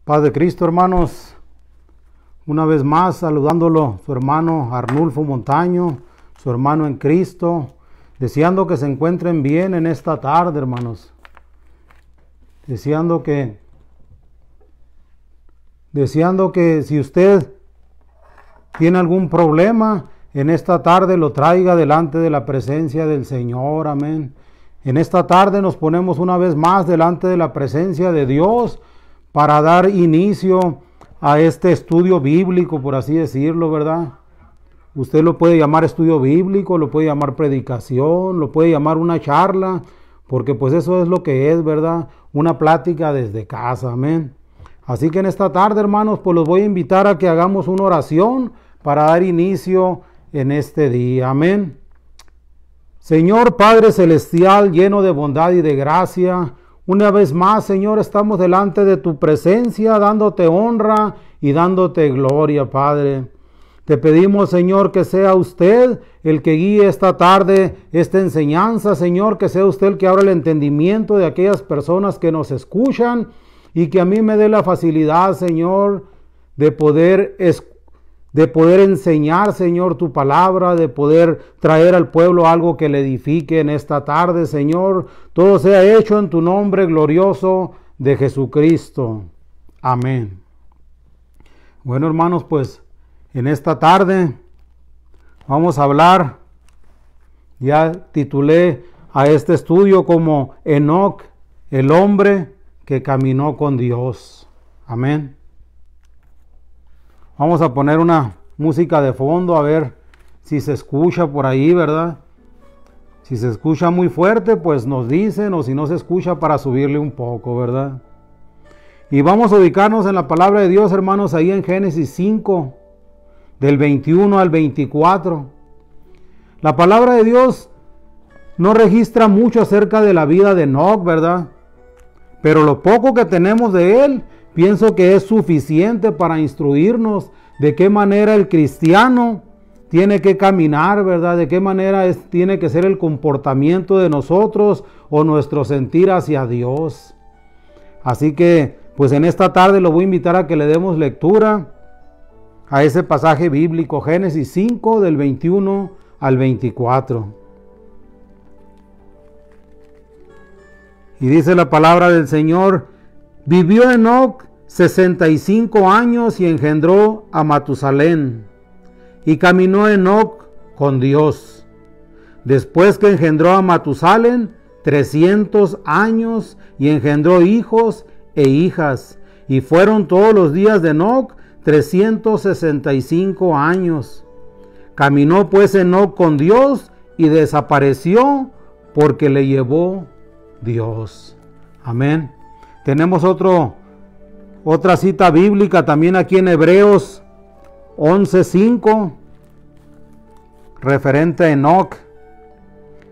Paz de Cristo, hermanos. Una vez más saludándolo, su hermano Arnulfo Montaño, su hermano en Cristo, deseando que se encuentren bien en esta tarde, hermanos. Deseando que si usted tiene algún problema, en esta tarde lo traiga delante de la presencia del Señor, amén. En esta tarde nos ponemos una vez más delante de la presencia de Dios para dar inicio a este estudio bíblico, por así decirlo, ¿verdad? Usted lo puede llamar estudio bíblico, lo puede llamar predicación, lo puede llamar una charla, porque pues eso es lo que es, ¿verdad? Una plática desde casa, amén. Así que en esta tarde, hermanos, pues los voy a invitar a que hagamos una oración para dar inicio en este día, amén. Señor Padre Celestial, lleno de bondad y de gracia, una vez más, Señor, estamos delante de tu presencia, dándote honra y dándote gloria, Padre. Te pedimos, Señor, que sea usted el que guíe esta tarde, esta enseñanza, Señor, que sea usted el que abra el entendimiento de aquellas personas que nos escuchan y que a mí me dé la facilidad, Señor, de poder enseñar, Señor, tu palabra, de poder traer al pueblo algo que le edifique en esta tarde, Señor. Todo sea hecho en tu nombre glorioso de Jesucristo. Amén. Bueno, hermanos, pues en esta tarde vamos a hablar, ya titulé a este estudio como Enoc, el hombre que caminó con Dios. Amén. Vamos a poner una música de fondo, a ver si se escucha por ahí, ¿verdad? Si se escucha muy fuerte, pues nos dicen, o si no se escucha, para subirle un poco, ¿verdad? Y vamos a ubicarnos en la palabra de Dios, hermanos, ahí en Génesis 5, del 21 al 24. La palabra de Dios no registra mucho acerca de la vida de Enoc, ¿verdad? Pero lo poco que tenemos de él, pienso que es suficiente para instruirnos de qué manera el cristiano tiene que caminar, ¿verdad? De qué manera tiene que ser el comportamiento de nosotros o nuestro sentir hacia Dios. Así que, pues en esta tarde lo voy a invitar a que le demos lectura a ese pasaje bíblico, Génesis 5, del 21 al 24. Y dice la palabra del Señor: vivió Enoc 65 años y engendró a Matusalén. Y caminó Enoc con Dios. Después que engendró a Matusalén 300 años y engendró hijos e hijas. Y fueron todos los días de Enoc 365 años. Caminó pues Enoc con Dios y desapareció porque le llevó Dios. Amén. Tenemos otra cita bíblica también aquí en Hebreos 11:5, referente a Enoc.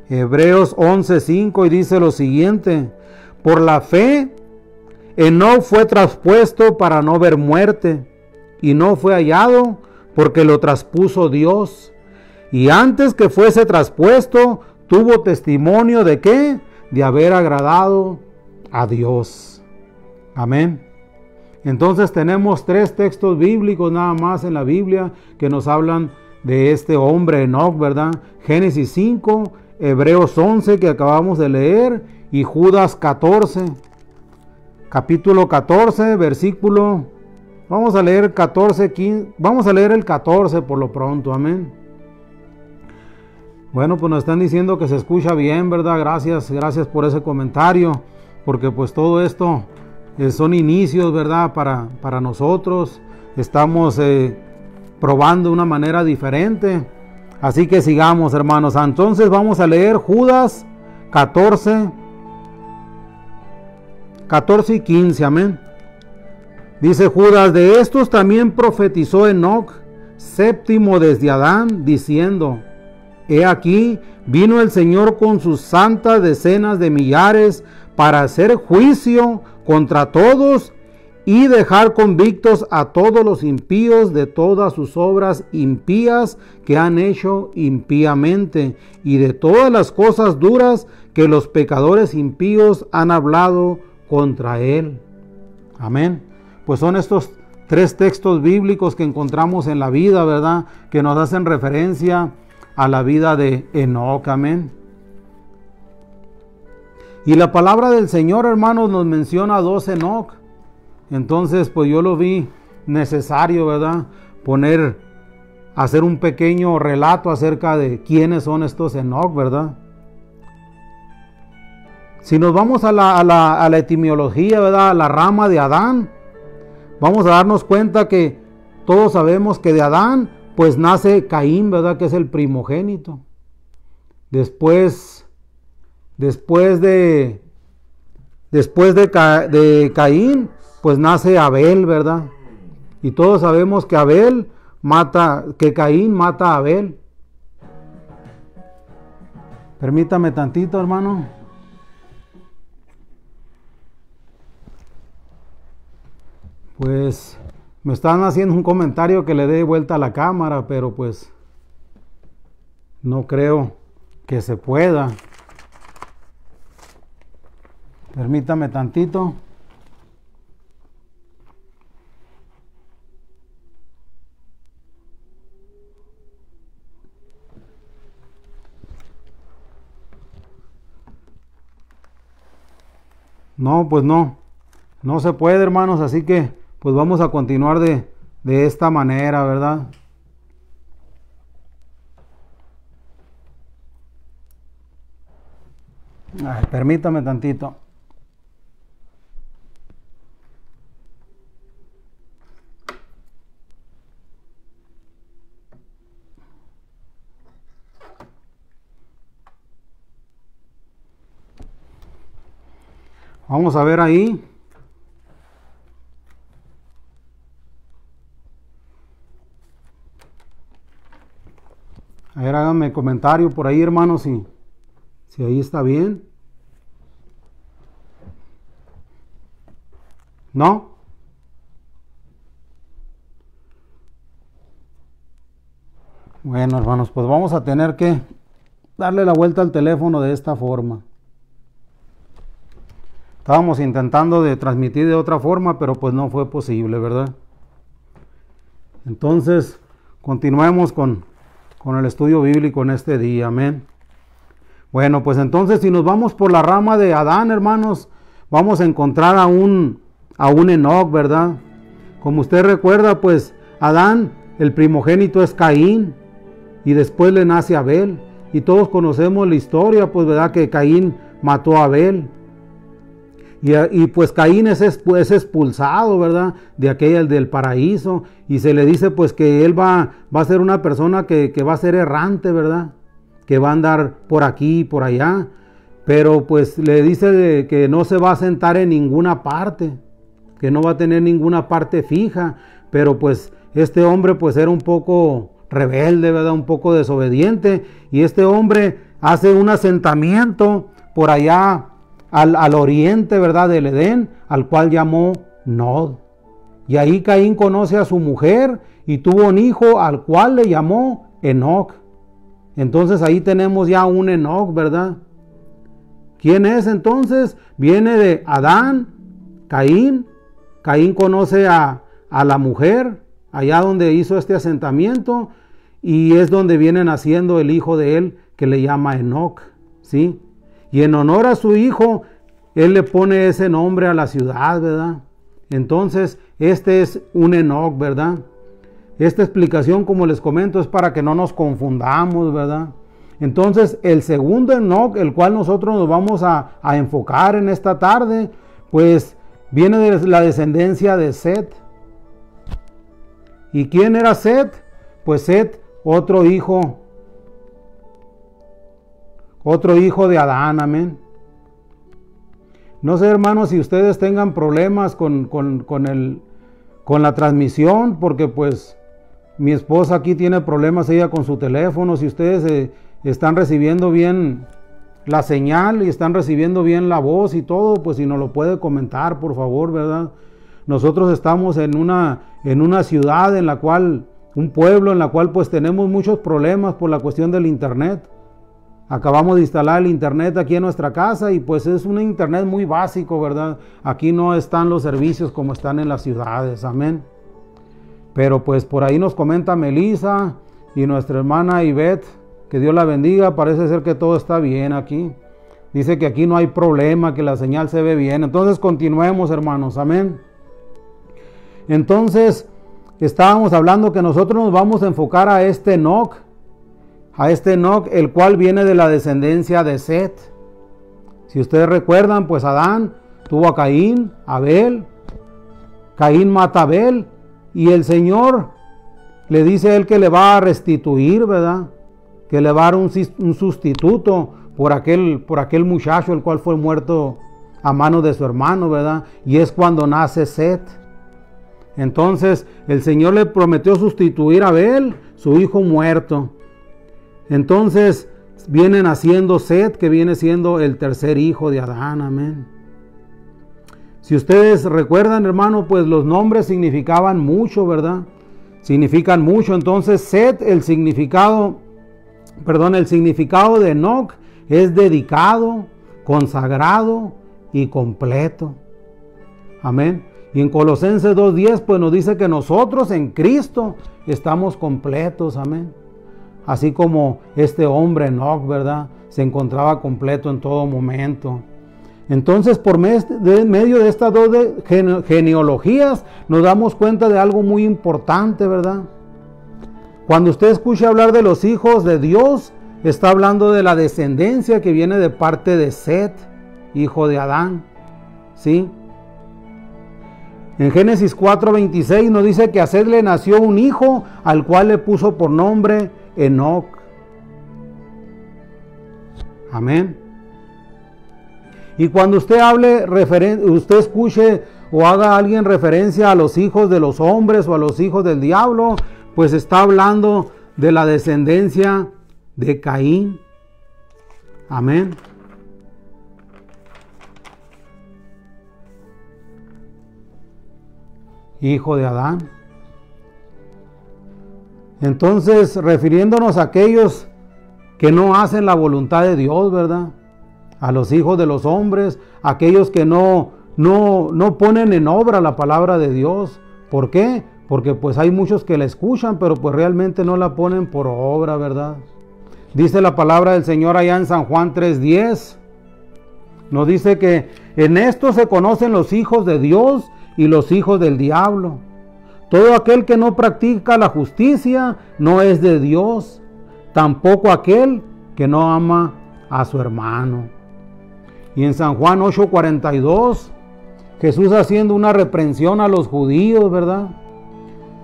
Hebreos 11:5, y dice lo siguiente: por la fe Enoc fue traspuesto para no ver muerte, y no fue hallado porque lo traspuso Dios. Y antes que fuese traspuesto, tuvo testimonio de ¿qué? De haber agradado a Dios. Amén. Entonces tenemos 3 textos bíblicos nada más en la Biblia que nos hablan de este hombre Enoc, ¿verdad? Génesis 5, Hebreos 11 que acabamos de leer y Judas 14. Capítulo 14, versículo, vamos a leer 14, 15, vamos a leer el 14 por lo pronto, amén. Bueno, pues nos están diciendo que se escucha bien, ¿verdad? Gracias por ese comentario, porque pues todo esto son inicios, ¿verdad? Para nosotros. Estamos probando de una manera diferente. Así que sigamos, hermanos. Entonces vamos a leer Judas 14 y 15, amén. Dice Judas: de estos también profetizó Enoc, séptimo desde Adán, diciendo: he aquí, vino el Señor con sus santas decenas de millares para hacer juicio contra todos y dejar convictos a todos los impíos de todas sus obras impías que han hecho impíamente y de todas las cosas duras que los pecadores impíos han hablado contra él. Amén. pues son estos 3 textos bíblicos que encontramos en la vida, ¿verdad? Que nos hacen referencia a la vida de Enoc, amén. Y la palabra del Señor, hermanos, nos menciona 2 Enoc. Entonces, pues yo lo vi necesario, ¿verdad? Hacer un pequeño relato acerca de quiénes son estos Enoc, ¿verdad? Si nos vamos a la etimología, ¿verdad? A la rama de Adán, vamos a darnos cuenta que todos sabemos que de Adán, pues nace Caín, ¿verdad? Que es el primogénito. Después de Caín, pues nace Abel, ¿verdad? Y todos sabemos que Caín mata a Abel. Permítame tantito, hermano. Pues me están haciendo un comentario que le dé vuelta a la cámara, pero pues no creo que se pueda. Permítame tantito. No, pues no se puede, hermanos, así que pues vamos a continuar de esta manera, ¿verdad? Ay, permítame tantito. Vamos a ver ahí. A ver, háganme comentario por ahí, hermanos, si ahí está bien. ¿No? Bueno, hermanos, pues vamos a tener que darle la vuelta al teléfono de esta forma. Estábamos intentando de transmitir de otra forma, pero pues no fue posible, ¿verdad? Entonces, continuemos con el estudio bíblico en este día, amén. Bueno, pues entonces si nos vamos por la rama de Adán, hermanos, vamos a encontrar a un Enoc, ¿verdad? Como usted recuerda, pues Adán, el primogénito es Caín, y después le nace Abel, y todos conocemos la historia, pues, ¿verdad? Que Caín mató a Abel. Y pues Caín es expulsado, ¿verdad? Del paraíso, y se le dice pues que él va a ser una persona que va a ser errante, ¿verdad? Que va a andar por aquí y por allá, pero pues le dice que no se va a sentar en ninguna parte, que no va a tener ninguna parte fija, pero pues este hombre pues era un poco rebelde, ¿verdad? Un poco desobediente, y este hombre hace un asentamiento por allá al oriente, ¿verdad? Del Edén, al cual llamó Nod. Y ahí Caín conoce a su mujer y tuvo un hijo al cual le llamó Enoc. Entonces ahí tenemos ya un Enoc, ¿verdad? ¿Quién es entonces? Viene de Adán, Caín. Caín conoce a la mujer allá donde hizo este asentamiento, y es donde viene naciendo el hijo de él que le llama Enoc, ¿sí? Y en honor a su hijo, él le pone ese nombre a la ciudad, ¿verdad? Entonces, este es un Enoc, ¿verdad? Esta explicación, como les comento, es para que no nos confundamos, ¿verdad? Entonces, el segundo Enoc, el cual nosotros nos vamos a enfocar en esta tarde, pues viene de la descendencia de Set. ¿Y quién era Set? Pues Set, otro hijo de Adán, amén. No sé, hermanos, si ustedes tengan problemas con la transmisión, porque pues mi esposa aquí tiene problemas ella con su teléfono. Si ustedes están recibiendo bien la señal y están recibiendo bien la voz y todo, pues si nos lo puede comentar, por favor, ¿verdad? Nosotros estamos en una ciudad en la cual, un pueblo en la cual pues tenemos muchos problemas por la cuestión del internet. Acabamos de instalar el internet aquí en nuestra casa y pues es un internet muy básico, ¿verdad? Aquí no están los servicios como están en las ciudades, amén. Pero pues por ahí nos comenta Melissa y nuestra hermana Ivette, que Dios la bendiga, parece ser que todo está bien aquí. Dice que aquí no hay problema, que la señal se ve bien. Entonces continuemos, hermanos, amén. Entonces estábamos hablando que nosotros nos vamos a enfocar a este Enoc, el cual viene de la descendencia de Set. Si ustedes recuerdan, pues Adán tuvo a Caín, Abel, Caín mata a Abel, y el Señor le dice a él que le va a restituir, ¿verdad? Que le va a dar un sustituto por aquel muchacho, el cual fue muerto a mano de su hermano, ¿verdad? Y es cuando nace Set. Entonces el Señor le prometió sustituir a Abel, su hijo muerto. Entonces viene naciendo Set, que viene siendo el tercer hijo de Adán, amén. Si ustedes recuerdan, hermano, pues los nombres significaban mucho, ¿verdad? Significan mucho. Entonces Set, el significado de Enoc es dedicado, consagrado y completo. Amén. Y en Colosenses 2:10 pues nos dice que nosotros en Cristo estamos completos, amén. Así como este hombre Enoc, ¿verdad? Se encontraba completo en todo momento. Entonces, por medio de estas dos genealogías, nos damos cuenta de algo muy importante, ¿verdad? Cuando usted escucha hablar de los hijos de Dios, está hablando de la descendencia que viene de parte de Set, hijo de Adán, ¿sí? En Génesis 4:26 nos dice que a Set le nació un hijo, al cual le puso por nombre Enoc. Amén. Y cuando usted usted escuche o haga a alguien referencia a los hijos de los hombres o a los hijos del diablo, pues está hablando de la descendencia de Caín. Amén. Hijo de Adán. Entonces, refiriéndonos a aquellos que no hacen la voluntad de Dios, ¿verdad? A los hijos de los hombres, aquellos que no ponen en obra la palabra de Dios. ¿Por qué? Porque pues hay muchos que la escuchan, pero pues realmente no la ponen por obra, ¿verdad? Dice la palabra del Señor allá en San Juan 3:10. Nos dice que en esto se conocen los hijos de Dios y los hijos del diablo. Todo aquel que no practica la justicia no es de Dios, tampoco aquel que no ama a su hermano. Y en San Juan 8:42, Jesús haciendo una reprensión a los judíos, ¿verdad?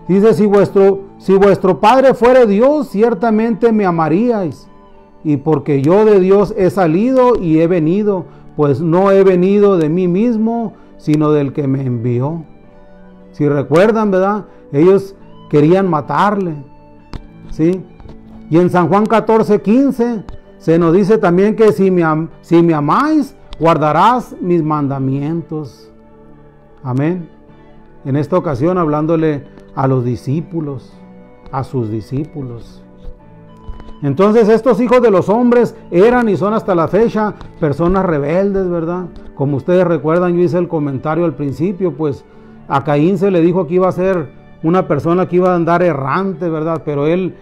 Dice, si vuestro Padre fuere Dios, ciertamente me amaríais. Y porque yo de Dios he salido y he venido, pues no he venido de mí mismo, sino del que me envió. Si recuerdan, ¿verdad? Ellos querían matarle, ¿sí? Y en San Juan 14:15 se nos dice también que si me amáis, guardarás mis mandamientos. Amén. En esta ocasión hablándole a los discípulos, a sus discípulos. Entonces estos hijos de los hombres eran y son hasta la fecha personas rebeldes, ¿verdad? Como ustedes recuerdan, yo hice el comentario al principio, pues a Caín se le dijo que iba a ser una persona que iba a andar errante, ¿verdad? Pero él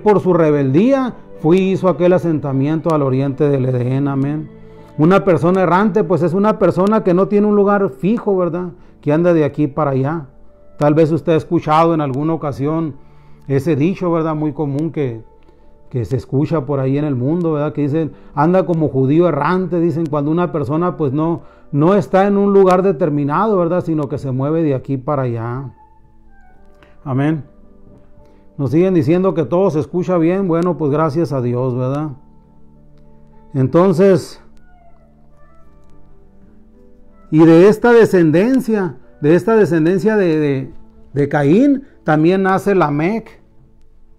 por su rebeldía hizo aquel asentamiento al oriente del Edén, amén. Una persona errante, pues es una persona que no tiene un lugar fijo, ¿verdad? Que anda de aquí para allá. Tal vez usted ha escuchado en alguna ocasión ese dicho, ¿verdad? Muy común que se escucha por ahí en el mundo, ¿verdad? Que dicen, anda como judío errante, dicen, cuando una persona pues no está en un lugar determinado, ¿verdad? Sino que se mueve de aquí para allá. Amén. Nos siguen diciendo que todo se escucha bien. Bueno, pues gracias a Dios, ¿verdad? Entonces, y de esta descendencia de Caín, también nace Lamec.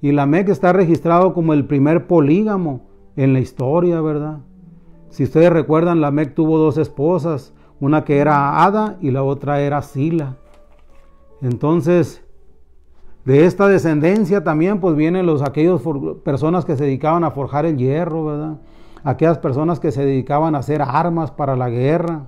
Y Lamec está registrado como el primer polígamo en la historia, ¿verdad? Si ustedes recuerdan, Lamec tuvo dos esposas, una que era Ada y la otra era Sila. Entonces, de esta descendencia también pues vienen aquellas personas que se dedicaban a forjar el hierro, ¿verdad? aquellas personas que se dedicaban a hacer armas para la guerra,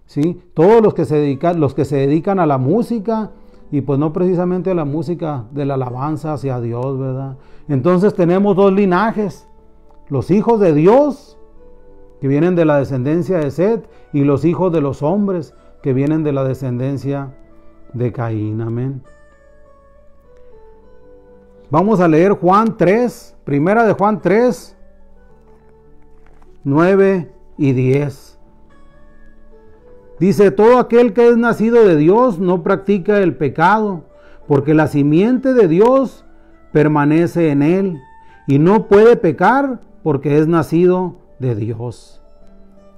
¿sí? Todos los que se dedican a la música, y pues no precisamente a la música de la alabanza hacia Dios, ¿verdad? Entonces tenemos dos linajes, los hijos de Dios, que vienen de la descendencia de Set, y los hijos de los hombres, que vienen de la descendencia de Caín. Amén. Vamos a leer Juan 3, primera de Juan 3, 9 y 10. Dice: todo aquel que es nacido de Dios no practica el pecado, porque la simiente de Dios permanece en él, y no puede pecar porque es nacido de Dios.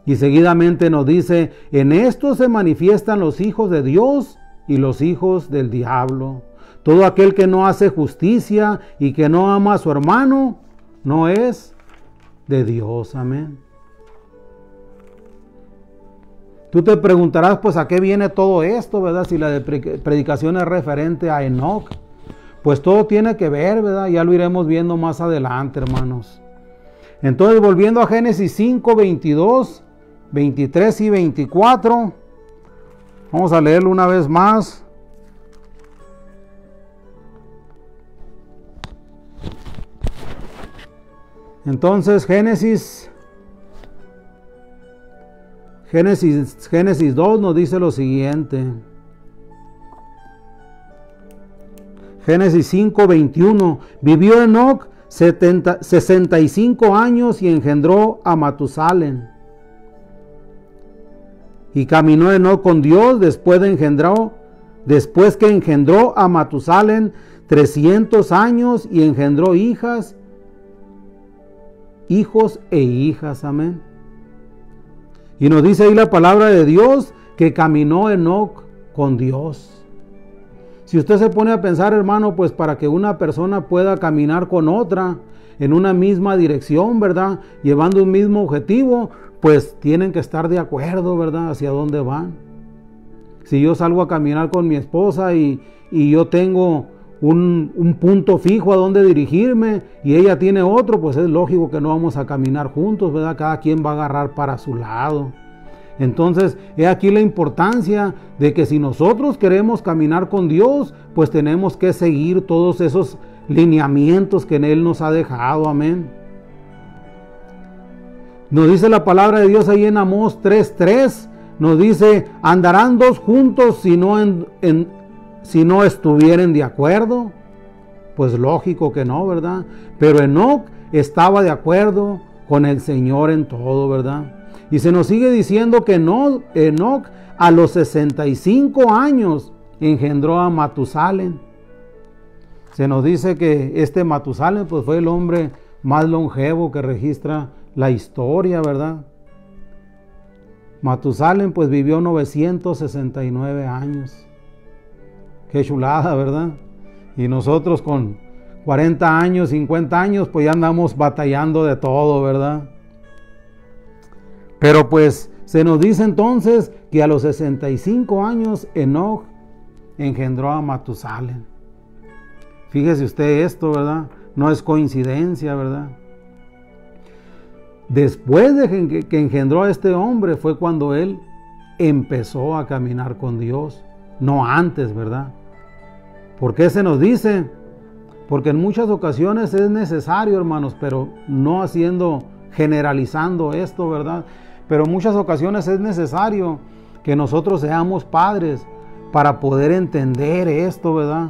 Y seguidamente nos dice: en esto se manifiestan los hijos de Dios y los hijos del diablo. Todo aquel que no hace justicia y que no ama a su hermano, no es de Dios. Amén. Tú te preguntarás, pues, ¿a qué viene todo esto, verdad? Si la predicación es referente a Enoc. Pues todo tiene que ver, ¿verdad? Ya lo iremos viendo más adelante, hermanos. Entonces, volviendo a Génesis 5, 22, 23 y 24. Vamos a leerlo una vez más. Entonces, Génesis 2 nos dice lo siguiente. Génesis 5, 21. Vivió Enoc 65 años y engendró a Matusalén. Y caminó Enoc con Dios después que engendró a Matusalén 300 años y engendró hijos e hijas. Amén. Y nos dice ahí la palabra de Dios que caminó Enoc con Dios. Si usted se pone a pensar, hermano, pues para que una persona pueda caminar con otra en una misma dirección, ¿verdad? Llevando un mismo objetivo, pues tienen que estar de acuerdo, ¿verdad? Hacia dónde van. Si yo salgo a caminar con mi esposa y yo tengo un punto fijo a donde dirigirme y ella tiene otro, pues es lógico que no vamos a caminar juntos, ¿verdad? Cada quien va a agarrar para su lado. Entonces, he aquí la importancia de que si nosotros queremos caminar con Dios, pues tenemos que seguir todos esos lineamientos que en Él nos ha dejado. Amén. Nos dice la palabra de Dios ahí en Amós 3:3, nos dice: ¿andarán dos juntos si no estuvieren de acuerdo? Pues lógico que no, ¿verdad? Pero Enoc estaba de acuerdo con el Señor en todo, ¿verdad? Y se nos sigue diciendo que Enoc a los 65 años engendró a Matusalén. Se nos dice que este Matusalén pues fue el hombre más longevo que registra la historia, ¿verdad? Matusalén pues vivió 969 años. Qué chulada, ¿verdad? Y nosotros con 40 años, 50 años, pues ya andamos batallando de todo, ¿verdad? Pero pues se nos dice entonces que a los 65 años Enoc engendró a Matusalén. Fíjese usted esto, ¿verdad? No es coincidencia, ¿verdad? Después de que engendró a este hombre fue cuando él empezó a caminar con Dios, no antes, ¿verdad? ¿Por qué se nos dice? Porque en muchas ocasiones es necesario, hermanos, pero no generalizando esto, ¿verdad? Pero en muchas ocasiones es necesario que nosotros seamos padres para poder entender esto, ¿verdad?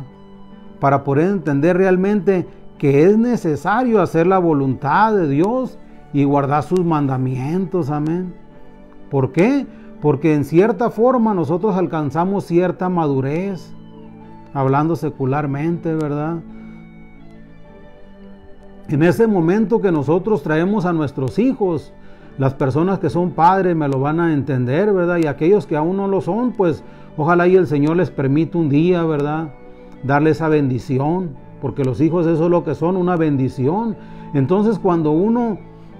Para poder entender realmente que es necesario hacer la voluntad de Dios y guardar sus mandamientos. Amén. ¿Por qué? Porque en cierta forma nosotros alcanzamos cierta madurez, hablando secularmente, ¿verdad? En ese momento que nosotros traemos a nuestros hijos, las personas que son padres me lo van a entender, ¿verdad? Y aquellos que aún no lo son, pues ojalá y el Señor les permita un día, ¿verdad? Darle esa bendición, porque los hijos eso es lo que son, una bendición. Entonces cuando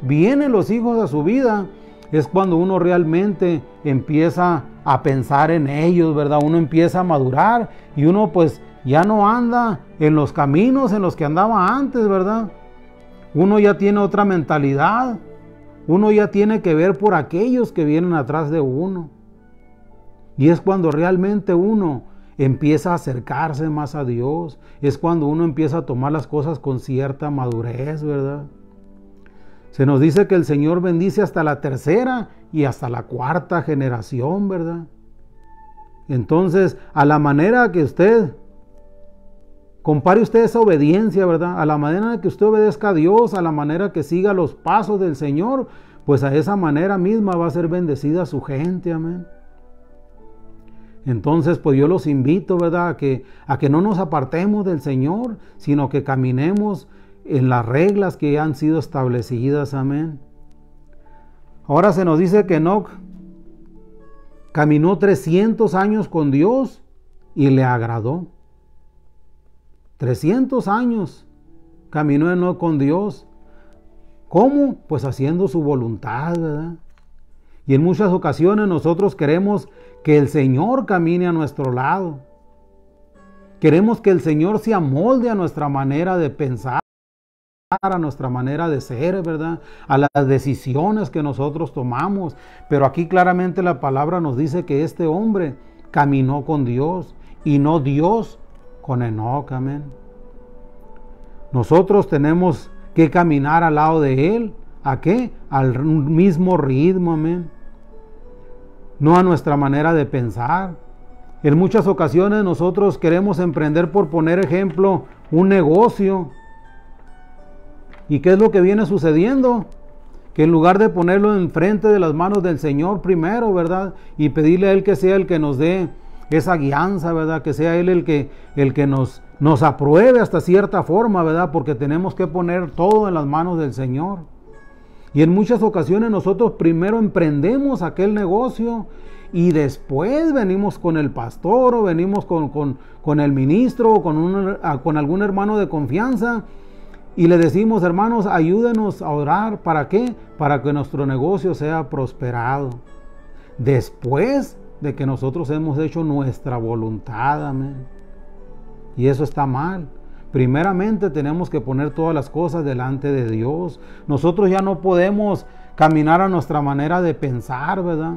vienen los hijos a su vida, es cuando uno realmente empieza a pensar en ellos, ¿verdad? Uno empieza a madurar y uno pues ya no anda en los caminos en los que andaba antes, ¿verdad? Uno ya tiene otra mentalidad, uno ya tiene que ver por aquellos que vienen atrás de uno. Y es cuando realmente uno empieza a acercarse más a Dios. Es cuando uno empieza a tomar las cosas con cierta madurez, ¿verdad? Se nos dice que el Señor bendice hasta la tercera y hasta la cuarta generación, ¿verdad? Entonces, a la manera que compare usted esa obediencia, ¿verdad? A la manera que usted obedezca a Dios, a la manera que siga los pasos del Señor, pues a esa manera misma va a ser bendecida su gente, amén. Entonces, pues yo los invito, ¿verdad? A que no nos apartemos del Señor, sino que caminemos en las reglas que han sido establecidas, amén. Ahora se nos dice que Enoc caminó 300 años con Dios y le agradó. 300 años caminó Enoc con Dios. ¿Cómo? Pues haciendo su voluntad, ¿verdad? Y en muchas ocasiones nosotros queremos que el Señor camine a nuestro lado. Queremos que el Señor se amolde a nuestra manera de pensar, a nuestra manera de ser, ¿verdad? A las decisiones que nosotros tomamos. Pero aquí claramente la palabra nos dice que este hombre caminó con Dios y no Dios con Enoc, amén. Nosotros tenemos que caminar al lado de él. ¿A qué? Al mismo ritmo, amén. No a nuestra manera de pensar. En muchas ocasiones nosotros queremos emprender, por poner ejemplo, un negocio. ¿Y qué es lo que viene sucediendo? Que en lugar de ponerlo enfrente de las manos del Señor primero, ¿verdad? Y pedirle a Él que sea el que nos dé esa guianza, ¿verdad? Que sea Él el que nos apruebe hasta cierta forma, ¿verdad? Porque tenemos que poner todo en las manos del Señor. Y en muchas ocasiones nosotros primero emprendemos aquel negocio y después venimos con el pastor o venimos con el ministro o con algún hermano de confianza y le decimos: hermanos, ayúdenos a orar. ¿Para qué? Para que nuestro negocio sea prosperado. Después de que nosotros hemos hecho nuestra voluntad, amén. Y eso está mal. Primeramente tenemos que poner todas las cosas delante de Dios. Nosotros ya no podemos caminar a nuestra manera de pensar, ¿verdad?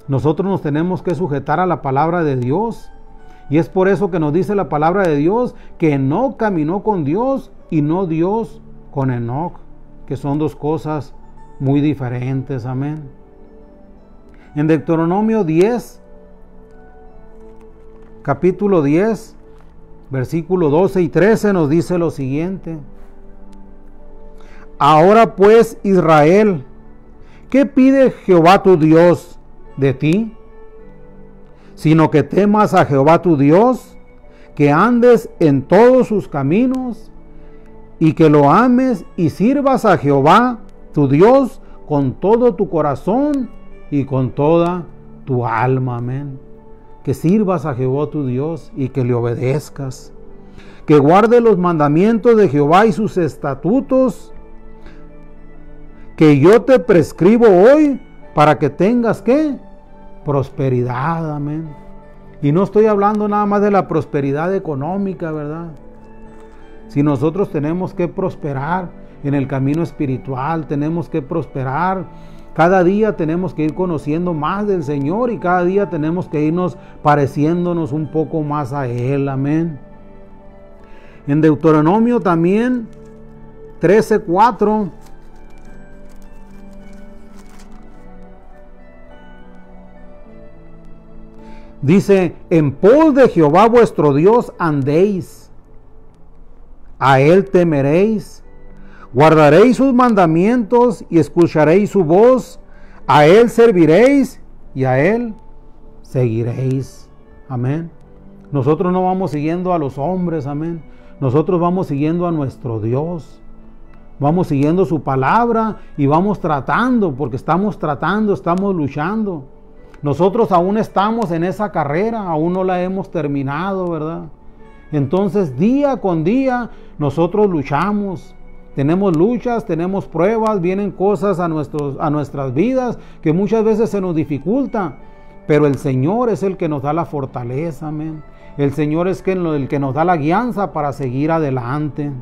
Nosotros nos tenemos que sujetar a la palabra de Dios. Y es por eso que nos dice la palabra de Dios que Enoc caminó con Dios y no Dios con Enoc, que son dos cosas muy diferentes, amén. En Deuteronomio 10, capítulo 10, versículo 12 y 13 nos dice lo siguiente: ahora pues, Israel, ¿qué pide Jehová tu Dios de ti? Sino que temas a Jehová tu Dios, que andes en todos sus caminos, y que lo ames y sirvas a Jehová tu Dios con todo tu corazón y con toda tu alma, amén. Que sirvas a Jehová tu Dios y que le obedezcas. Que guarde los mandamientos de Jehová y sus estatutos que yo te prescribo hoy, para que tengas, ¿qué? Prosperidad, amén. Y no estoy hablando nada más de la prosperidad económica, ¿verdad? Si nosotros tenemos que prosperar en el camino espiritual, tenemos que prosperar. Cada día tenemos que ir conociendo más del Señor y cada día tenemos que irnos pareciéndonos un poco más a Él, amén. En Deuteronomio también 13:4 dice: en pos de Jehová vuestro Dios andéis, a Él temeréis, guardaréis sus mandamientos y escucharéis su voz, a Él serviréis y a Él seguiréis. Amén. Nosotros no vamos siguiendo a los hombres, amén. Nosotros vamos siguiendo a nuestro Dios. Vamos siguiendo su palabra y vamos tratando, porque estamos tratando, estamos luchando. Nosotros aún estamos en esa carrera, aún no la hemos terminado, ¿verdad? Entonces, día con día, nosotros luchamos. Tenemos luchas, tenemos pruebas, vienen cosas a nuestras vidas que muchas veces se nos dificulta, pero el Señor es el que nos da la fortaleza, amén. El Señor es el que nos da la guianza para seguir adelante.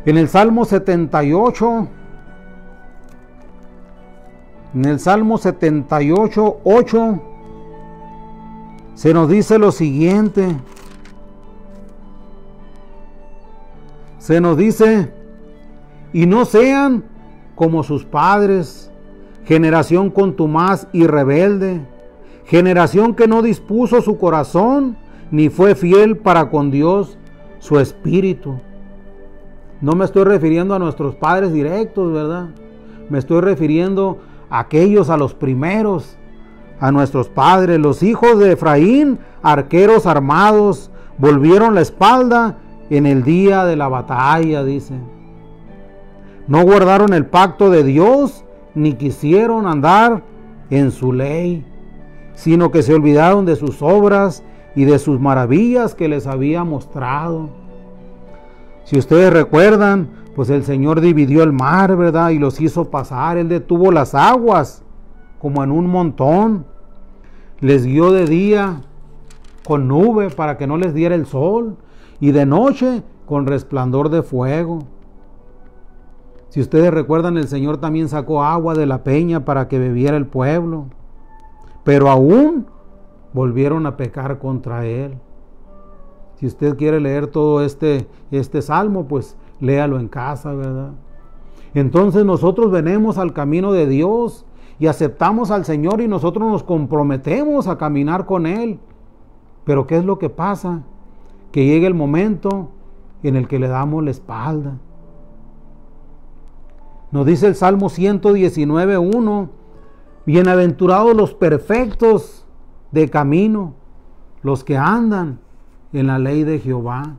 En el Salmo 78, En el Salmo 78, 8, se nos dice lo siguiente. Se nos dice: y no sean como sus padres, generación contumaz y rebelde, generación que no dispuso su corazón, ni fue fiel para con Dios su espíritu. No me estoy refiriendo a nuestros padres directos, ¿verdad? Me estoy refiriendo a aquellos, a los primeros, a nuestros padres. Los hijos de Efraín, arqueros armados, volvieron la espalda en el día de la batalla, dice. No guardaron el pacto de Dios, ni quisieron andar en su ley, sino que se olvidaron de sus obras y de sus maravillas que les había mostrado. Si ustedes recuerdan, pues el Señor dividió el mar, ¿verdad? Y los hizo pasar. Él detuvo las aguas como en un montón. Les guió de día con nube para que no les diera el sol, y de noche con resplandor de fuego. Si ustedes recuerdan, el Señor también sacó agua de la peña para que bebiera el pueblo, pero aún volvieron a pecar contra Él. Si usted quiere leer todo este salmo, pues léalo en casa, ¿verdad? Entonces nosotros venimos al camino de Dios y aceptamos al Señor, y nosotros nos comprometemos a caminar con Él. Pero ¿qué es lo que pasa? Que llega el momento en el que le damos la espalda. Nos dice el Salmo 119:1: bienaventurados los perfectos de camino, los que andan en la ley de Jehová.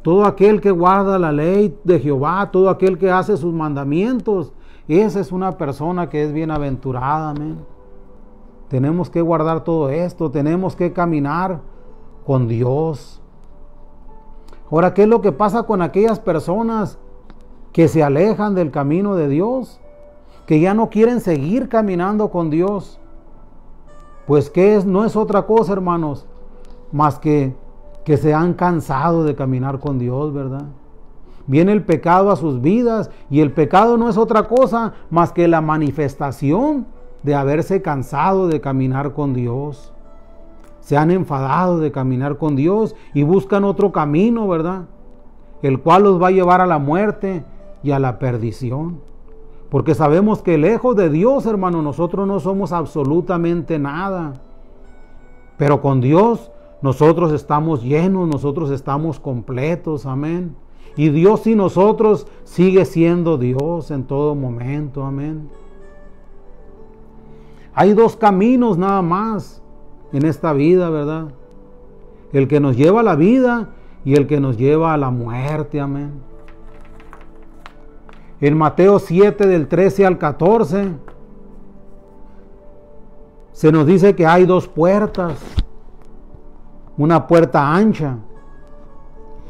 Todo aquel que guarda la ley de Jehová, todo aquel que hace sus mandamientos, esa es una persona que es bienaventurada. Amén. Tenemos que guardar todo esto, tenemos que caminar con Dios. Ahora, ¿qué es lo que pasa con aquellas personas que se alejan del camino de Dios, que ya no quieren seguir caminando con Dios? Pues ¿qué es? No es otra cosa, hermanos, más que se han cansado de caminar con Dios, ¿verdad? Viene el pecado a sus vidas, y el pecado no es otra cosa más que la manifestación de haberse cansado de caminar con Dios. Se han enfadado de caminar con Dios y buscan otro camino, ¿verdad? El cual los va a llevar a la muerte y a la perdición. Porque sabemos que lejos de Dios, hermano, nosotros no somos absolutamente nada. Pero con Dios nosotros estamos llenos, nosotros estamos completos, amén. Y Dios y nosotros sigue siendo Dios en todo momento, amén. Hay dos caminos nada más en esta vida, ¿verdad? El que nos lleva a la vida y el que nos lleva a la muerte, amén. En Mateo 7, del 13 al 14, se nos dice que hay dos puertas. Una puerta ancha,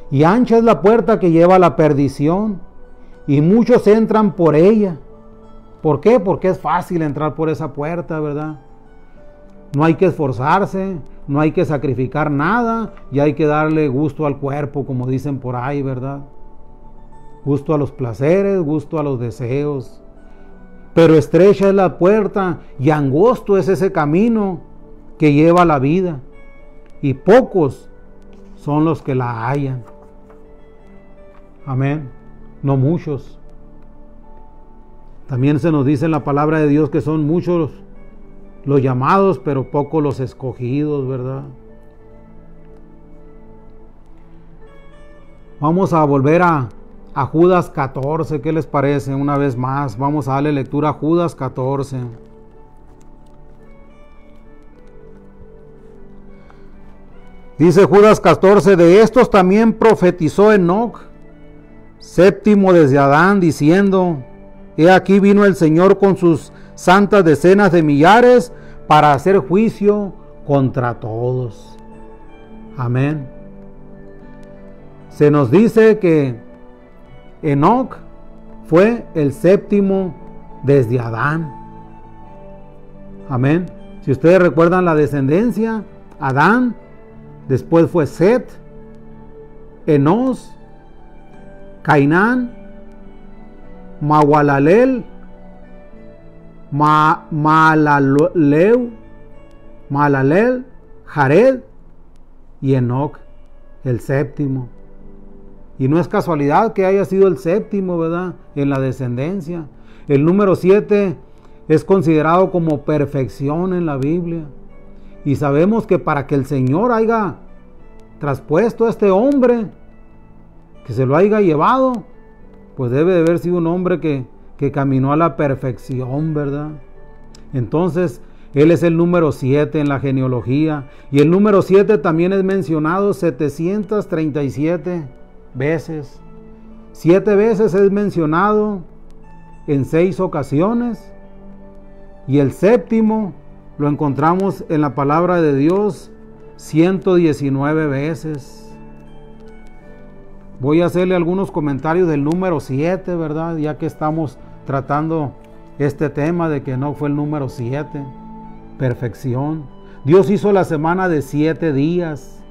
y ancha es la puerta que lleva a la perdición, y muchos entran por ella. ¿Por qué? Porque es fácil entrar por esa puerta, ¿verdad? No hay que esforzarse, no hay que sacrificar nada, y hay que darle gusto al cuerpo, como dicen por ahí, ¿verdad? Gusto a los placeres, gusto a los deseos. Pero estrecha es la puerta y angosto es ese camino que lleva a la vida, y pocos son los que la hallan. Amén. No muchos. También se nos dice en la palabra de Dios que son muchos los llamados, pero pocos los escogidos, ¿verdad? Vamos a volver a Judas 14, ¿qué les parece? Una vez más, vamos a darle lectura a Judas 14. Dice Judas 14: de estos también profetizó Enoc, séptimo desde Adán, diciendo: he aquí vino el Señor con sus santas decenas de millares para hacer juicio contra todos. Amén. Se nos dice que Enoc fue el séptimo desde Adán. Amén. Si ustedes recuerdan la descendencia, Adán, después fue Set, Enos, Cainán, Mahalaleel, Mahalalel, Jared y Enoc, el séptimo. Y no es casualidad que haya sido el séptimo, ¿verdad?, en la descendencia. El número 7 es considerado como perfección en la Biblia. Y sabemos que para que el Señor haya traspuesto a este hombre, que se lo haya llevado, pues debe de haber sido un hombre que caminó a la perfección, ¿verdad? Entonces, él es el número 7 en la genealogía. Y el número 7 también es mencionado 737 veces. 7 veces es mencionado en 6 ocasiones. Y el séptimo lo encontramos en la palabra de Dios 119 veces. Voy a hacerle algunos comentarios del número 7, ¿verdad? Ya que estamos tratando este tema de que no fue el número 7. Perfección. Dios hizo la semana de 7 días.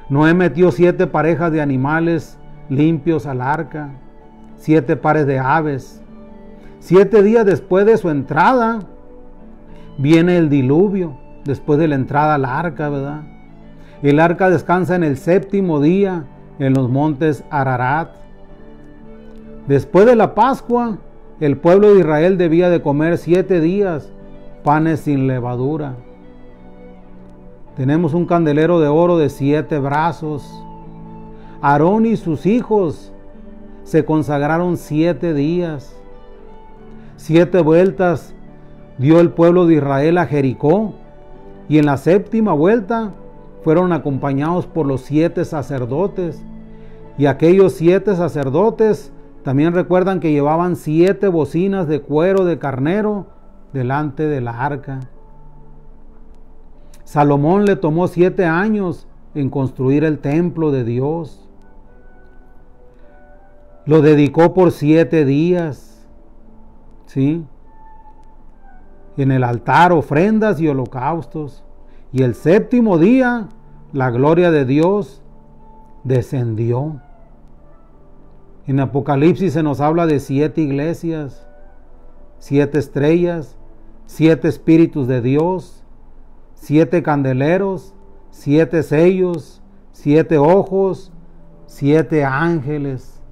Noé metió 7 parejas de animales limpios al arca, 7 pares de aves. 7 días después de su entrada viene el diluvio, después de la entrada al arca, ¿verdad? El arca descansa en el séptimo día en los montes Ararat. Después de la Pascua, el pueblo de Israel debía de comer 7 días panes sin levadura. Tenemos un candelero de oro de 7 brazos. Aarón y sus hijos se consagraron 7 días. 7 vueltas dio el pueblo de Israel a Jericó, y en la séptima vuelta fueron acompañados por los 7 sacerdotes. Y aquellos 7 sacerdotes también recuerdan que llevaban 7 bocinas de cuero de carnero delante de la arca. Salomón le tomó 7 años en construir el templo de Dios. Lo dedicó por 7 días, ¿sí? En el altar ofrendas y holocaustos. Y el séptimo día la gloria de Dios descendió. En Apocalipsis se nos habla de 7 iglesias, 7 estrellas, 7 espíritus de Dios, 7 candeleros, 7 sellos, 7 ojos, 7 ángeles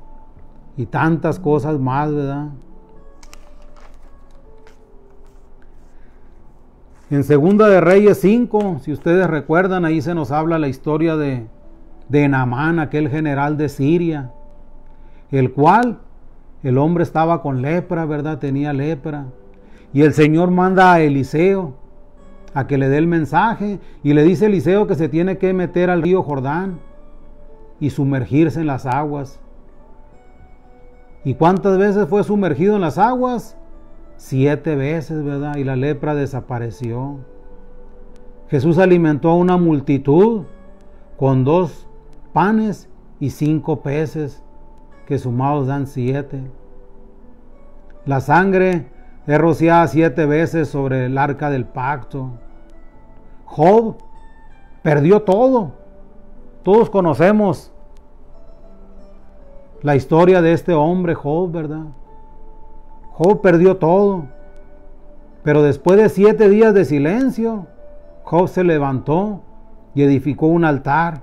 y tantas cosas más, ¿verdad? En Segunda de Reyes 5, si ustedes recuerdan, ahí se nos habla la historia de Naamán, aquel general de Siria, el cual el hombre estaba con lepra, ¿verdad? Tenía lepra. Y el Señor manda a Eliseo a que le dé el mensaje, y le dice a Eliseo que se tiene que meter al río Jordán y sumergirse en las aguas. ¿Y cuántas veces fue sumergido en las aguas? 7 veces, ¿verdad? Y la lepra desapareció. Jesús alimentó a una multitud con 2 panes y 5 peces, que sumados dan 7. La sangre es rociada 7 veces sobre el arca del pacto. Job perdió todo. Todos conocemos la historia de este hombre Job, ¿verdad? Job perdió todo. Pero después de 7 días de silencio, Job se levantó y edificó un altar.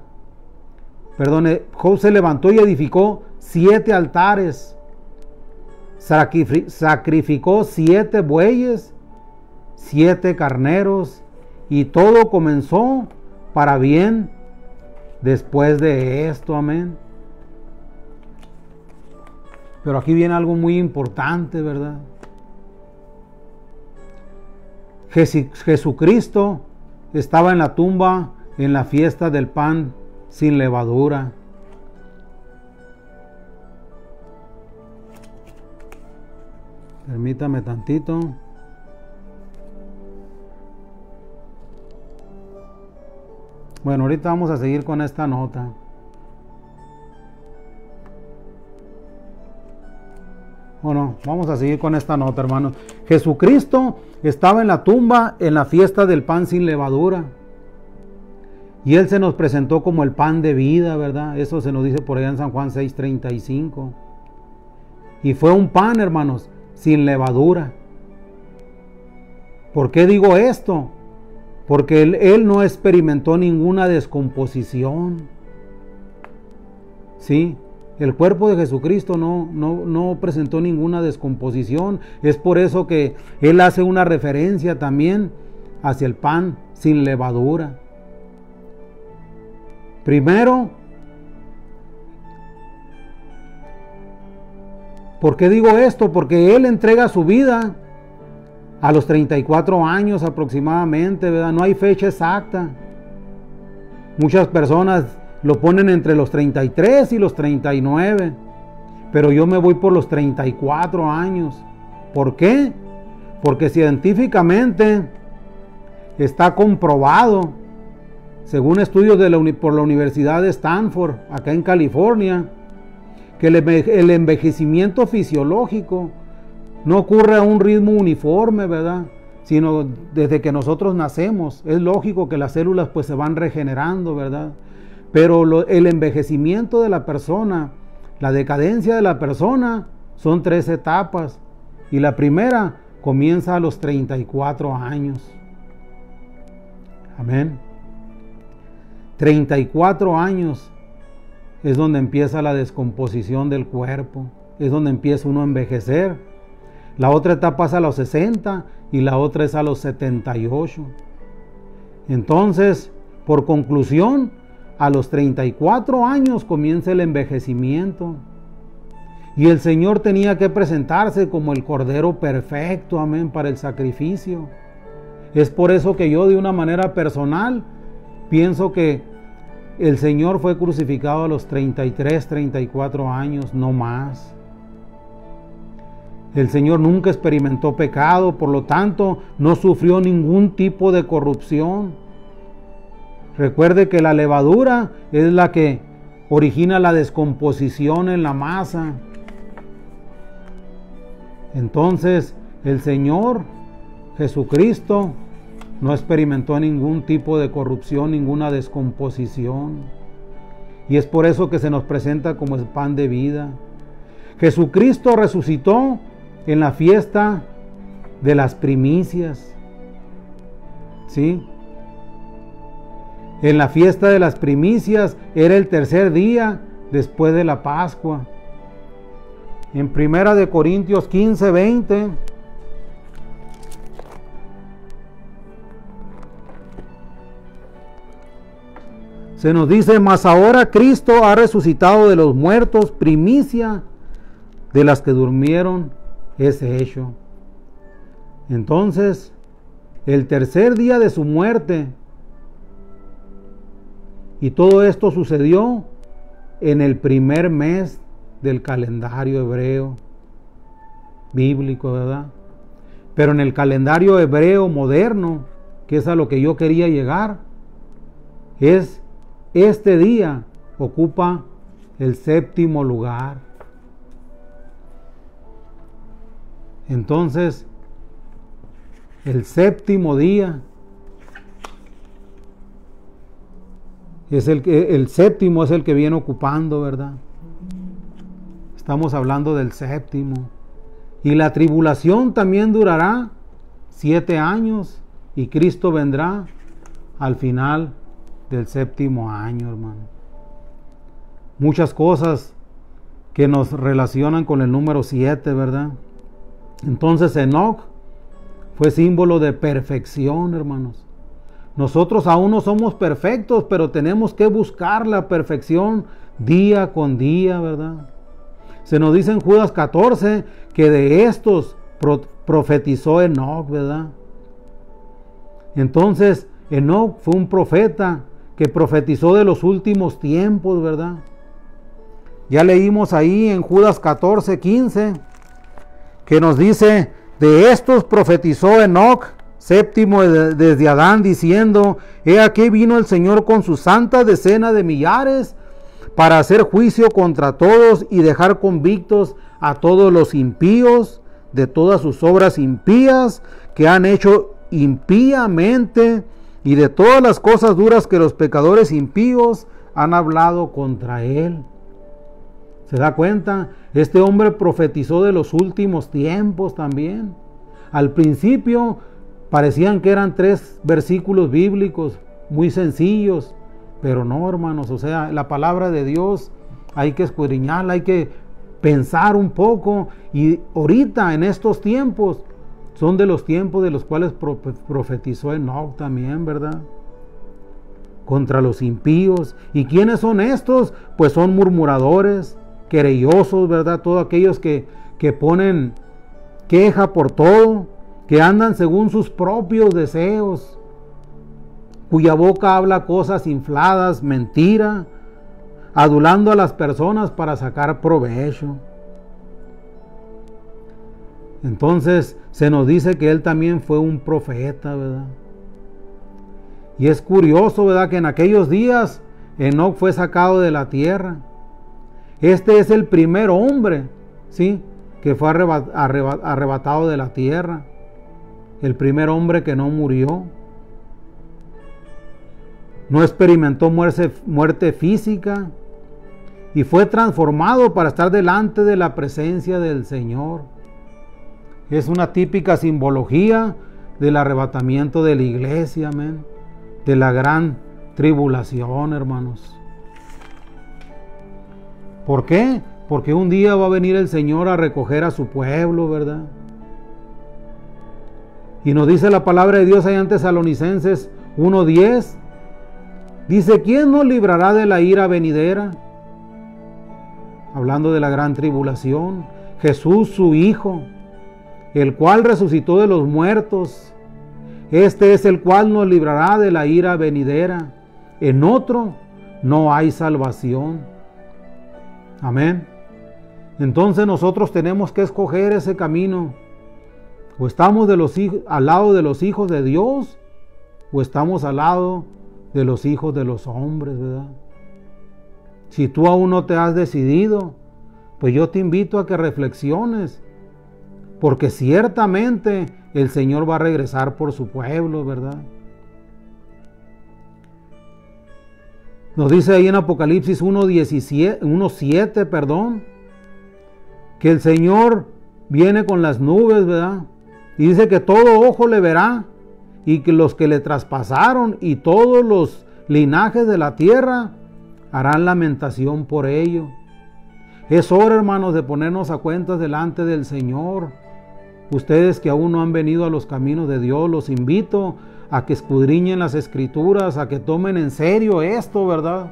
Job se levantó y edificó 7 altares. Sacrificó 7 bueyes, 7 carneros, y todo comenzó para bien después de esto. Amén. Pero aquí viene algo muy importante, ¿verdad? Jesucristo estaba en la tumba en la fiesta del pan sin levadura. Permítame tantito. Bueno, ahorita vamos a seguir con esta nota. Bueno, vamos a seguir con esta nota, hermanos. Jesucristo estaba en la tumba en la fiesta del pan sin levadura. Y Él se nos presentó como el pan de vida, ¿verdad? Eso se nos dice por allá en San Juan 6:35. Y fue un pan, hermanos, sin levadura. ¿Por qué digo esto? Porque él no experimentó ninguna descomposición. ¿Sí? El cuerpo de Jesucristo no presentó ninguna descomposición. Es por eso que él hace una referencia también hacia el pan sin levadura. Primero, ¿por qué digo esto? Porque él entrega su vida a los 34 años aproximadamente, ¿verdad? No hay fecha exacta. Muchas personas lo ponen entre los 33 y los 39, pero yo me voy por los 34 años. ¿Por qué? Porque científicamente está comprobado, según estudios por la Universidad de Stanford, acá en California, que el envejecimiento fisiológico no ocurre a un ritmo uniforme, ¿verdad? Sino desde que nosotros nacemos. Es lógico que las células pues se van regenerando, ¿verdad? Pero el envejecimiento de la persona, la decadencia de la persona, son 3 etapas. Y la primera comienza a los 34 años. Amén. 34 años es donde empieza la descomposición del cuerpo. Es donde empieza uno a envejecer. La otra etapa es a los 60 y la otra es a los 78. Entonces, por conclusión, a los 34 años comienza el envejecimiento. Y el Señor tenía que presentarse como el Cordero perfecto, amén, para el sacrificio. Es por eso que yo, de una manera personal, pienso que el Señor fue crucificado a los 33, 34 años, no más. El Señor nunca experimentó pecado, por lo tanto, no sufrió ningún tipo de corrupción. Recuerde que la levadura es la que origina la descomposición en la masa. Entonces, el Señor Jesucristo no experimentó ningún tipo de corrupción, ninguna descomposición. Y es por eso que se nos presenta como el pan de vida. Jesucristo resucitó en la fiesta de las primicias. ¿Sí? En la fiesta de las primicias era el tercer día después de la Pascua. En 1 Corintios 15, 20. Se nos dice: mas ahora Cristo ha resucitado de los muertos, primicia de las que durmieron es hecho. Entonces, el tercer día de su muerte, y todo esto sucedió en el primer mes del calendario hebreo bíblico, ¿verdad? Pero en el calendario hebreo moderno, que es a lo que yo quería llegar, este día ocupa el 7º lugar. Entonces, el 7º día es el 7º es el que viene ocupando, ¿verdad? Estamos hablando del 7º. Y la tribulación también durará 7 años y Cristo vendrá al final del 7º año, hermano. Muchas cosas que nos relacionan con el número 7, ¿verdad? Entonces Enoc fue símbolo de perfección, hermanos. Nosotros aún no somos perfectos, pero tenemos que buscar la perfección día con día, ¿verdad? Se nos dice en Judas 14 que de estos profetizó Enoc, ¿verdad? Entonces Enoc fue un profeta que profetizó de los últimos tiempos, ¿verdad? Ya leímos ahí en Judas 14, 15, que nos dice: de estos profetizó Enoc, 7º desde Adán, diciendo: he aquí vino el Señor con su santa decena de millares para hacer juicio contra todos y dejar convictos a todos los impíos de todas sus obras impías que han hecho impíamente, y de todas las cosas duras que los pecadores impíos han hablado contra él. ¿Se da cuenta? Este hombre profetizó de los últimos tiempos también. Al principio Parecían que eran 3 versículos bíblicos muy sencillos, pero no, hermanos. O sea, la palabra de Dios hay que escudriñarla, hay que pensar un poco. Y ahorita, en estos tiempos, son de los tiempos de los cuales profetizó Enoc también, ¿verdad? Contra los impíos. ¿Y quiénes son estos? Pues son murmuradores, querellosos, ¿verdad? Todos aquellos que ponen queja por todo, que andan según sus propios deseos, cuya boca habla cosas infladas, mentira, adulando a las personas para sacar provecho. Entonces se nos dice que él también fue un profeta, ¿verdad? Y es curioso, ¿verdad?, que en aquellos días Enoc fue sacado de la tierra. Este es el primer hombre, ¿sí?, que fue arrebatado de la tierra. El primer hombre que no murió. No experimentó muerte física. Y fue transformado para estar delante de la presencia del Señor. Es una típica simbología del arrebatamiento de la iglesia, amén. De la gran tribulación, hermanos. ¿Por qué? Porque un día va a venir el Señor a recoger a su pueblo, ¿verdad? Y nos dice la palabra de Dios allá en Tesalonicenses 1:10. Dice, ¿quién nos librará de la ira venidera? Hablando de la gran tribulación. Jesús, su Hijo, el cual resucitó de los muertos. Este es el cual nos librará de la ira venidera. En otro no hay salvación. Amén. Entonces nosotros tenemos que escoger ese camino. O estamos al lado de los hijos de Dios, o estamos al lado de los hijos de los hombres, ¿verdad? Si tú aún no te has decidido, pues yo te invito a que reflexiones, porque ciertamente el Señor va a regresar por su pueblo, ¿verdad? Nos dice ahí en Apocalipsis 1:7, perdón, que el Señor viene con las nubes, ¿verdad? Y dice que todo ojo le verá, y que los que le traspasaron y todos los linajes de la tierra harán lamentación por ello. Es hora, hermanos, de ponernos a cuentas delante del Señor. Ustedes que aún no han venido a los caminos de Dios, los invito a que escudriñen las Escrituras, a que tomen en serio esto, ¿verdad?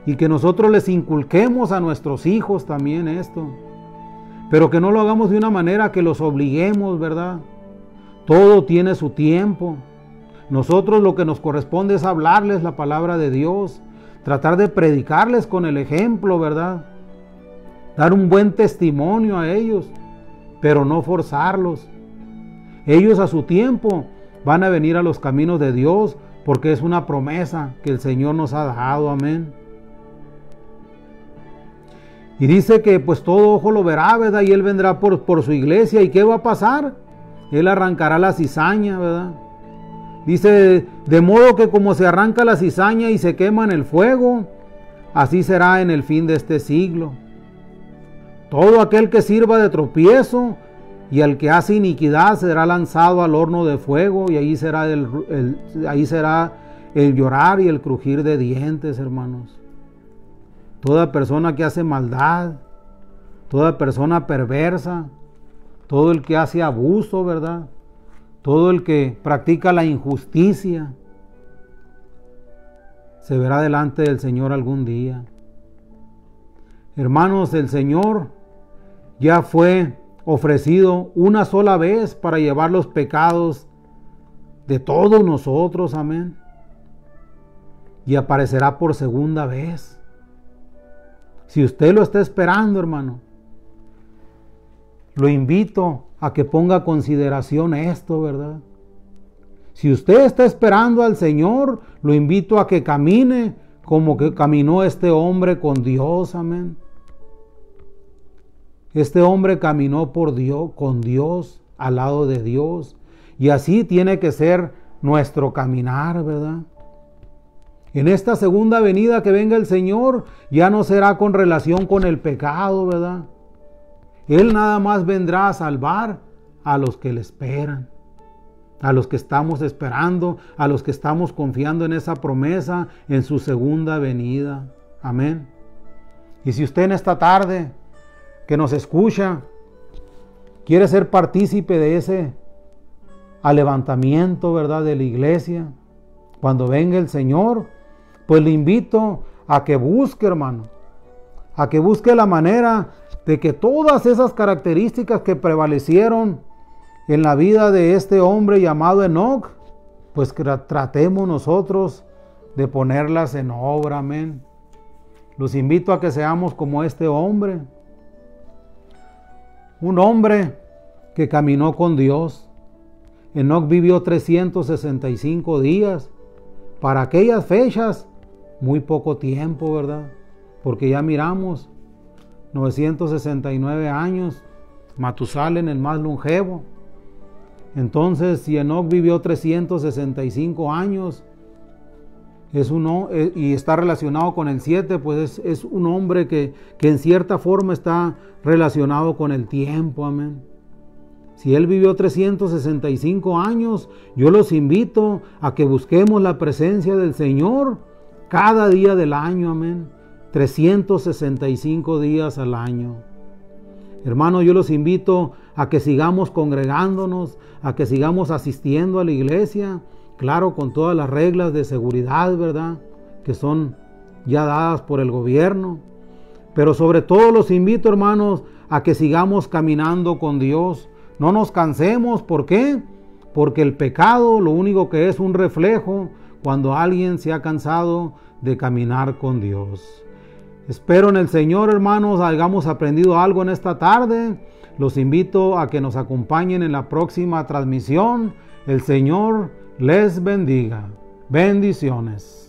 Y que nosotros les inculquemos a nuestros hijos también esto. Pero que no lo hagamos de una manera que los obliguemos, ¿verdad? Todo tiene su tiempo. Nosotros lo que nos corresponde es hablarles la palabra de Dios, tratar de predicarles con el ejemplo, ¿verdad? Dar un buen testimonio a ellos, pero no forzarlos. Ellos a su tiempo van a venir a los caminos de Dios, porque es una promesa que el Señor nos ha dado, amén. Y dice que pues todo ojo lo verá, ¿verdad? Y Él vendrá por su iglesia. ¿Y qué va a pasar? Él arrancará la cizaña, ¿verdad? Dice, de modo que como se arranca la cizaña y se quema en el fuego, así será en el fin de este siglo. Todo aquel que sirva de tropiezo y al que hace iniquidad será lanzado al horno de fuego, y ahí será el llorar y el crujir de dientes, hermanos. Toda persona que hace maldad, toda persona perversa, todo el que hace abuso, ¿verdad? Todo el que practica la injusticia, se verá delante del Señor algún día. Hermanos, el Señor ya fue ofrecido una sola vez para llevar los pecados de todos nosotros, amén. Y aparecerá por segunda vez. Si usted lo está esperando, hermano, lo invito a que ponga a consideración esto, ¿verdad? Si usted está esperando al Señor, lo invito a que camine como que caminó este hombre con Dios, amén. Este hombre caminó con Dios, al lado de Dios, y así tiene que ser nuestro caminar, ¿verdad? En esta segunda venida que venga el Señor, ya no será con relación con el pecado, ¿verdad? Él nada más vendrá a salvar a los que le esperan. a los que estamos esperando, a los que estamos confiando en esa promesa, en su segunda venida. Amén. Y si usted en esta tarde que nos escucha quiere ser partícipe de ese levantamiento, ¿verdad?, de la iglesia, cuando venga el Señor, pues le invito a que busque, hermano, a que busque la manera de que todas esas características que prevalecieron en la vida de este hombre llamado Enoc, pues que tratemos nosotros de ponerlas en obra. Amén. Los invito a que seamos como este hombre, un hombre que caminó con Dios. Enoc vivió 365 días. Para aquellas fechas, muy poco tiempo, ¿verdad? Porque ya miramos, 969 años, Matusalén el más longevo. Entonces, si Enoc vivió 365 años, y está relacionado con el 7, pues es un hombre que en cierta forma está relacionado con el tiempo. Amén. Si él vivió 365 años, yo los invito a que busquemos la presencia del Señor cada día del año. Amén. 365 días al año. Hermanos, yo los invito a que sigamos congregándonos, a que sigamos asistiendo a la iglesia, claro, con todas las reglas de seguridad, ¿verdad?, que son ya dadas por el gobierno. Pero sobre todo los invito, hermanos, a que sigamos caminando con Dios. No nos cansemos. ¿Por qué? Porque el pecado lo único que es un reflejo cuando alguien se ha cansado de caminar con Dios. Espero en el Señor, hermanos, hayamos aprendido algo en esta tarde. Los invito a que nos acompañen en la próxima transmisión. El Señor les bendiga. Bendiciones.